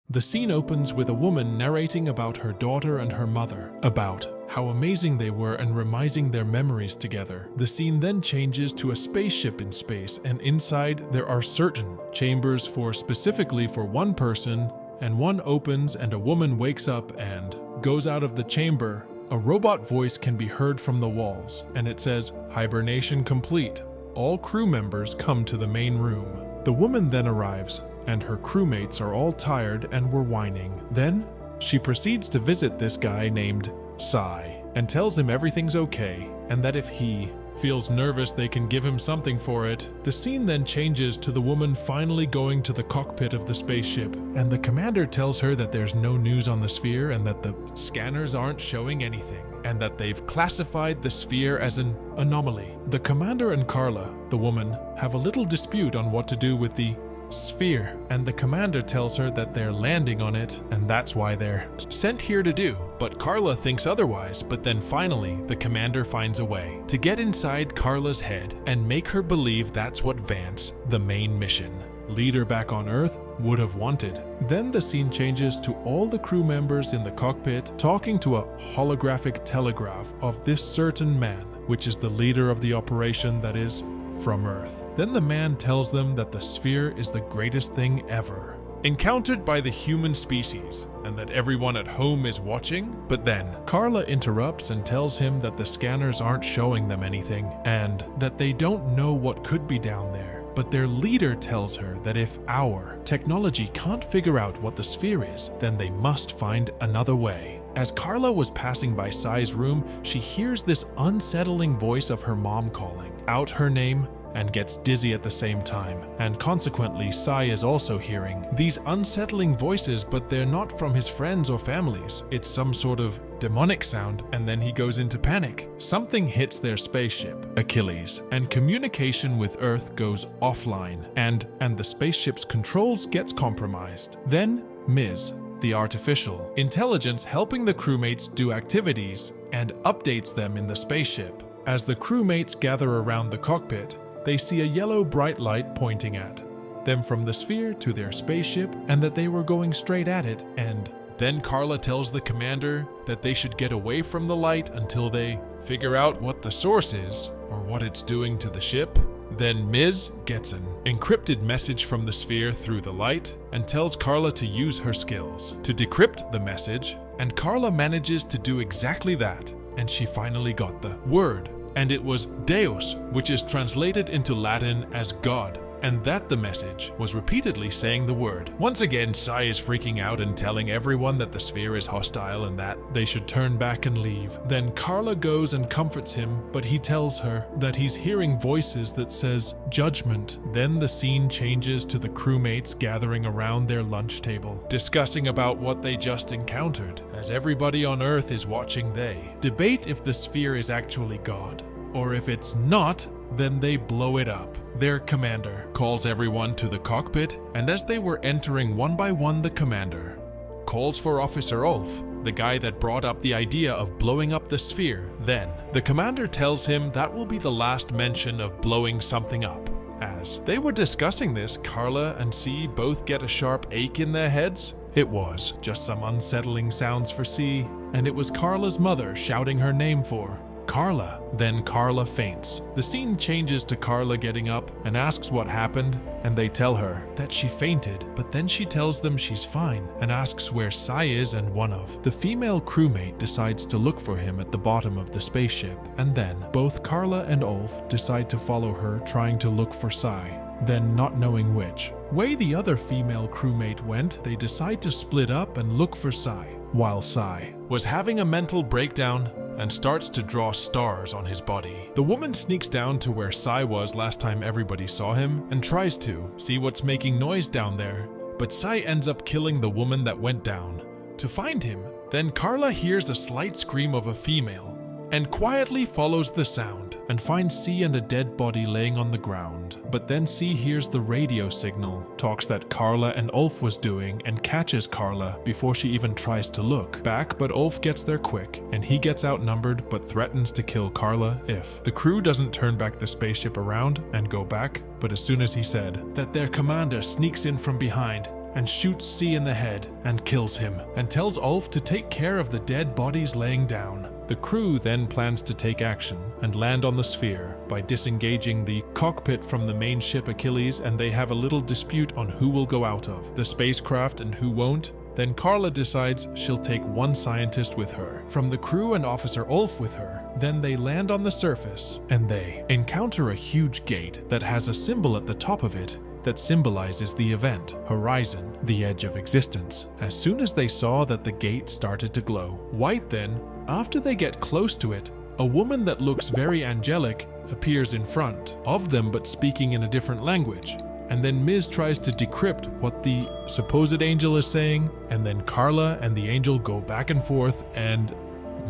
The scene opens with a woman narrating about her daughter and her mother, about how amazing they were and remising their memories together. The scene then changes to a spaceship in space, and inside there are certain chambers specifically for one person, and one opens and a woman wakes up and goes out of the chamber. A robot voice can be heard from the walls, and it says, "Hibernation complete. All crew members come to the main room." The woman then arrives, and her crewmates are all tired and were whining. Then, she proceeds to visit this guy named Sai, and tells him everything's okay, and that if he feels nervous they can give him something for it. The scene then changes to the woman finally going to the cockpit of the spaceship, and the commander tells her that there's no news on the sphere and that the scanners aren't showing anything, and that they've classified the sphere as an anomaly. The commander and Carla, the woman, have a little dispute on what to do with the sphere, and the commander tells her that they're landing on it and that's why they're sent here to do. But Carla thinks otherwise, but then finally the commander finds a way to get inside Carla's head and make her believe that's what Vance, the main mission leader back on Earth, would have wanted. Then the scene changes to all the crew members in the cockpit talking to a holographic telegraph of this certain man, which is the leader of the operation that is from Earth. Then the man tells them that the sphere is the greatest thing ever, encountered by the human species, and that everyone at home is watching. But then Carla interrupts and tells him that the scanners aren't showing them anything, and that they don't know what could be down there. But their leader tells her that if our technology can't figure out what the sphere is, then they must find another way. As Carla was passing by Sai's room, she hears this unsettling voice of her mom calling out her name and gets dizzy at the same time. And consequently, Sai is also hearing these unsettling voices, but they're not from his friends or families. It's some sort of demonic sound, and then he goes into panic. Something hits their spaceship, Achilles, and communication with Earth goes offline, and the spaceship's controls gets compromised. Then Ms., the artificial intelligence, helping the crewmates do activities and updates them in the spaceship. As the crewmates gather around the cockpit, they see a yellow bright light pointing at them from the sphere to their spaceship, and that they were going straight at it. And then Carla tells the commander that they should get away from the light until they figure out what the source is or what it's doing to the ship. Then Ms. gets an encrypted message from the sphere through the light and tells Carla to use her skills to decrypt the message, and Carla manages to do exactly that, and she finally got the word, and it was Deus, which is translated into Latin as God, and that the message was repeatedly saying the word. Once again, Sai is freaking out and telling everyone that the sphere is hostile and that they should turn back and leave. Then Carla goes and comforts him, but he tells her that he's hearing voices that says judgment. Then the scene changes to the crewmates gathering around their lunch table, discussing about what they just encountered. As everybody on Earth is watching, they debate if the sphere is actually God, or if it's not, then they blow it up. Their commander calls everyone to the cockpit, and as they were entering one by one, the commander calls for Officer Ulf, the guy that brought up the idea of blowing up the sphere. Then the commander tells him that will be the last mention of blowing something up. As they were discussing this, Carla and C both get a sharp ache in their heads. It was just some unsettling sounds for C, and it was Carla's mother shouting her name for Carla. Then Carla faints. The scene changes to Carla getting up and asks what happened, and they tell her that she fainted, but then she tells them she's fine and asks where Sai is, and one of the female crewmate decides to look for him at the bottom of the spaceship, and then both Carla and Ulf decide to follow her, trying to look for Sai. Then, not knowing which way the other female crewmate went, they decide to split up and look for Sai, while Sai was having a mental breakdown and starts to draw stars on his body. The woman sneaks down to where Sai was last time everybody saw him and tries to see what's making noise down there, but Sai ends up killing the woman that went down to find him. Then Carla hears a slight scream of a female and quietly follows the sound and finds C and a dead body laying on the ground. But then C hears the radio signal talks that Carla and Ulf was doing and catches Carla before she even tries to look back, but Ulf gets there quick and he gets outnumbered but threatens to kill Carla if the crew doesn't turn back the spaceship around and go back. But as soon as he said that, their commander sneaks in from behind and shoots C in the head and kills him, and tells Ulf to take care of the dead bodies laying down. The crew then plans to take action and land on the sphere by disengaging the cockpit from the main ship Achilles, and they have a little dispute on who will go out of the spacecraft and who won't. Then Carla decides she'll take one scientist with her, from the crew and Officer Ulf with her. Then they land on the surface, and they encounter a huge gate that has a symbol at the top of it that symbolizes the event, horizon, the edge of existence. As soon as they saw that the gate started to glow white, then, after they get close to it, a woman that looks very angelic appears in front of them but speaking in a different language. And then Ms. tries to decrypt what the supposed angel is saying, and then Carla and the angel go back and forth and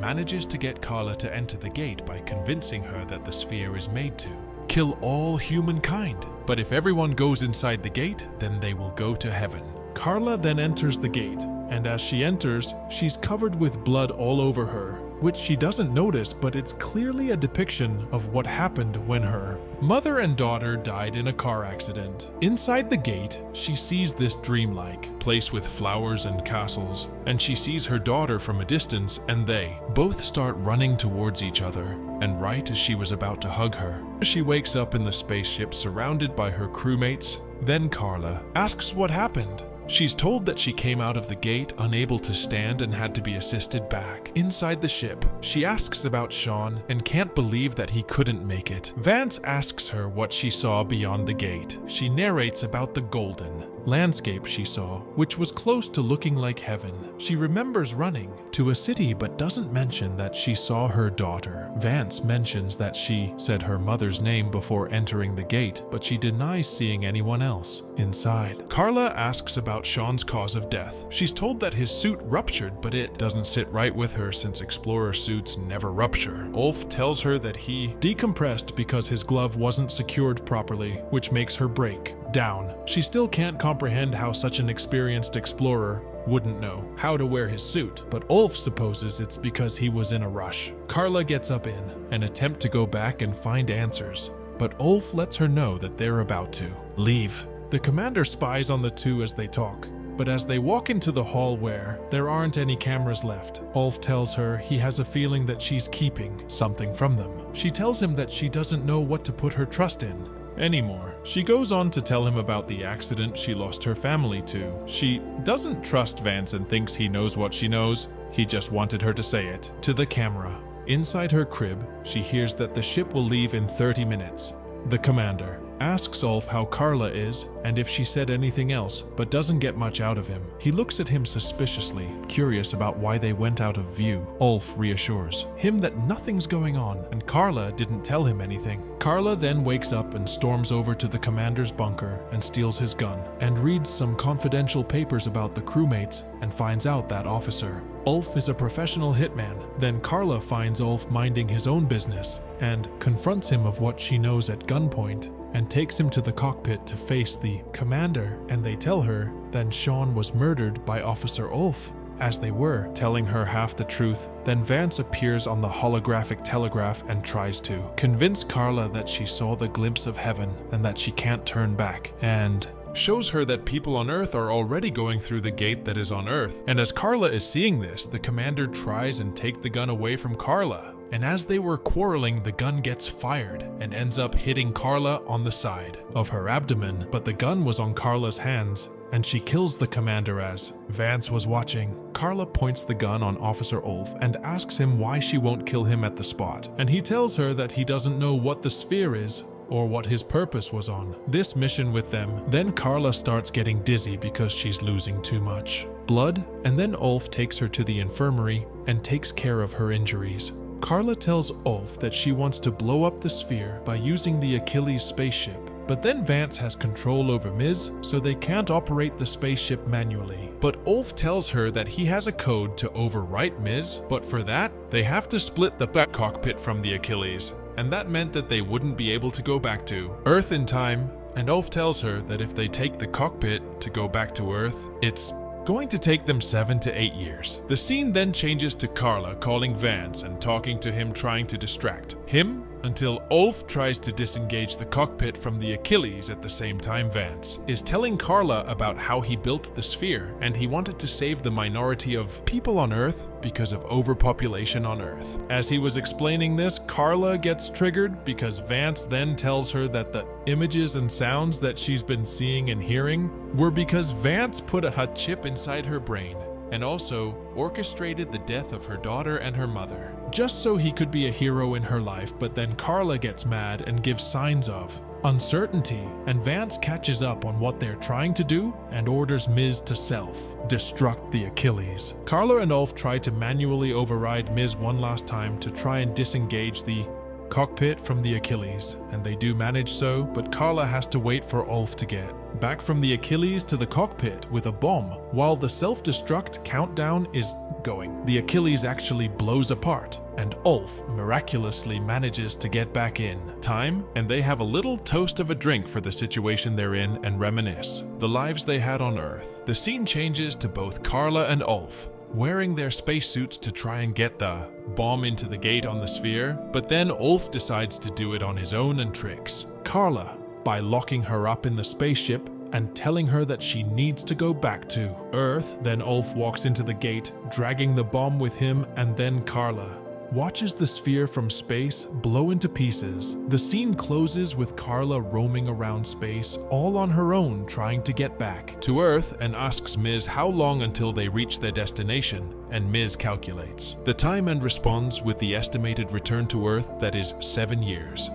manages to get Carla to enter the gate by convincing her that the sphere is made to kill all humankind. But if everyone goes inside the gate, then they will go to heaven. Carla then enters the gate, and as she enters, she's covered with blood all over her, which she doesn't notice, but it's clearly a depiction of what happened when her mother and daughter died in a car accident. Inside the gate, she sees this dreamlike place with flowers and castles, and she sees her daughter from a distance, and they both start running towards each other. And right as she was about to hug her, she wakes up in the spaceship surrounded by her crewmates. Then Carla asks what happened. She's told that she came out of the gate unable to stand and had to be assisted back. Inside the ship, she asks about Sean and can't believe that he couldn't make it. Vance asks her what she saw beyond the gate. She narrates about the golden landscape she saw, which was close to looking like heaven. She remembers running to a city but doesn't mention that she saw her daughter. Vance mentions that she said her mother's name before entering the gate, but she denies seeing anyone else inside. Carla asks about Sean's cause of death. She's told that his suit ruptured, but it doesn't sit right with her since explorer suits never rupture. Ulf tells her that he decompressed because his glove wasn't secured properly, which makes her break down. She still can't comprehend how such an experienced explorer wouldn't know how to wear his suit, but Ulf supposes it's because he was in a rush. Carla gets up in an attempt to go back and find answers, but Ulf lets her know that they're about to leave. The commander spies on the two as they talk, but as they walk into the hall where there aren't any cameras left, Ulf tells her he has a feeling that she's keeping something from them. She tells him that she doesn't know what to put her trust in anymore. She goes on to tell him about the accident she lost her family to. She doesn't trust Vance and thinks he knows what she knows. He just wanted her to say it to the camera. Inside her crib, she hears that the ship will leave in 30 minutes. The commander asks Ulf how Carla is and if she said anything else, but doesn't get much out of him. He looks at him suspiciously, curious about why they went out of view. Ulf reassures him that nothing's going on and Carla didn't tell him anything. Carla then wakes up and storms over to the commander's bunker and steals his gun and reads some confidential papers about the crewmates and finds out that officer Ulf is a professional hitman. Then Carla finds Ulf minding his own business and confronts him of what she knows at gunpoint and takes him to the cockpit to face the commander, and they tell her that Sean was murdered by Officer Ulf, as they were telling her half the truth. Then Vance appears on the holographic telegraph and tries to convince Carla that she saw the glimpse of heaven and that she can't turn back, and shows her that people on Earth are already going through the gate that is on Earth. And as Carla is seeing this, the commander tries and take the gun away from Carla. And as they were quarreling, the gun gets fired and ends up hitting Carla on the side of her abdomen, but the gun was on Carla's hands, and she kills the commander as Vance was watching. Carla points the gun on Officer Ulf and asks him why she won't kill him at the spot, and he tells her that he doesn't know what the sphere is or what his purpose was on this mission with them. Then Carla starts getting dizzy because she's losing too much blood, and then Ulf takes her to the infirmary and takes care of her injuries. Carla tells Ulf that she wants to blow up the sphere by using the Achilles spaceship, but then Vance has control over Ms, so they can't operate the spaceship manually. But Ulf tells her that he has a code to overwrite Ms, but for that, they have to split the back cockpit from the Achilles, and that meant that they wouldn't be able to go back to Earth in time, and Ulf tells her that if they take the cockpit to go back to Earth, it's going to take them 7 to 8 years. The scene then changes to Carla calling Vance and talking to him, trying to distract him until Ulf tries to disengage the cockpit from the Achilles at the same time. Vance is telling Carla about how he built the sphere and he wanted to save the minority of people on Earth because of overpopulation on Earth. As he was explaining this, Carla gets triggered because Vance then tells her that the images and sounds that she's been seeing and hearing were because Vance put a chip inside her brain and also orchestrated the death of her daughter and her mother, just so he could be a hero in her life. But then Carla gets mad and gives signs of uncertainty, and Vance catches up on what they're trying to do and orders Miz to self-destruct the Achilles. Carla and Ulf try to manually override Miz one last time to try and disengage the cockpit from the Achilles, and they do manage so, but Carla has to wait for Ulf to get back from the Achilles to the cockpit with a bomb. While the self-destruct countdown is going, the Achilles actually blows apart, and Ulf miraculously manages to get back in time, and they have a little toast of a drink for the situation they're in and reminisce the lives they had on Earth. The scene changes to both Carla and Ulf wearing their spacesuits to try and get the bomb into the gate on the sphere, but then Ulf decides to do it on his own and tricks Carla by locking her up in the spaceship and telling her that she needs to go back to Earth. Then Ulf walks into the gate, dragging the bomb with him, and then Carla watches the sphere from space blow into pieces. The scene closes with Carla roaming around space all on her own, trying to get back to Earth, and asks Miz how long until they reach their destination, and Miz calculates the time and responds with the estimated return to Earth that is 7 years.